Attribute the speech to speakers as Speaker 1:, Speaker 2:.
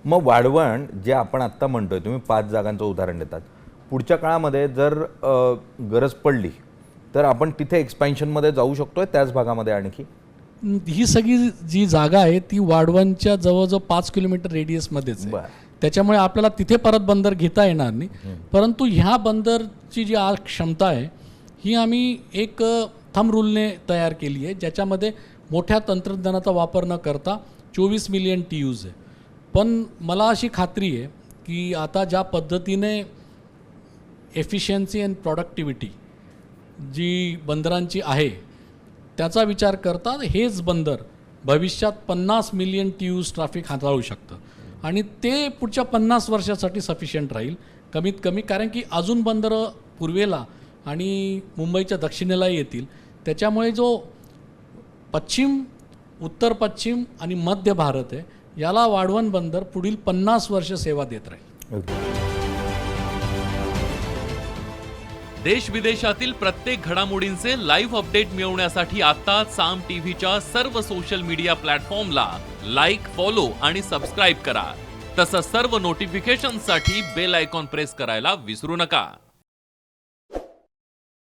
Speaker 1: मग वाढवण जे आपण आत्ता म्हणतोय, तुम्ही 5 जागांचं उदाहरण देतात, पुढच्या काळामध्ये जर गरज पडली तर आपण तिथे एक्सपॅन्शनमध्ये जाऊ शकतोय त्याच भागामध्ये आणखी?
Speaker 2: ही सगळी जी जागा आहे ती वाढवणच्या जवळजवळ 5 किलोमीटर रेडियसमध्येच आहे. त्याच्यामुळे आपल्याला तिथे परत बंदर घेता येणार नाही. परंतु ह्या बंदरची जी आज क्षमता आहे ही आम्ही एक थंब रूलने तयार केली आहे, ज्याच्यामध्ये मोठ्या तंत्रज्ञानाचा वापर न करता 24 मिलियन TEUs आहे. पण मला अशी खात्री आहे की आता ज्या पद्धतीने एफिशियन्सी अँड प्रॉडक्टिव्हिटी जी बंदरांची आहे त्याचा विचार करता हेच बंदर भविष्यात 50 मिलियन TEUs ट्रॅफिक हाताळू शकतं आणि ते पुढच्या 50 वर्षासाठी सफिशियंट राहील कमीत कमी. कारण की अजून बंदरं पूर्वेला आणि मुंबईच्या दक्षिणेला येतील. त्याच्यामुळे जो पश्चिम, उत्तर पश्चिम आणि मध्य भारत आहे याला वाढवण बंदर पुढील 50 वर्ष सेवा देत राहील.
Speaker 3: देश विदेशातील प्रत्येक घडामोडींचे लाईव्ह अपडेट मिळवण्यासाठी आता साम टीव्हीच्या सर्व सोशल मीडिया प्लॅटफॉर्मला लाईक, फॉलो आणि सबस्क्राईब करा. तसंच सर्व नोटिफिकेशनसाठी बेल आयकॉन प्रेस करायला विसरू नका.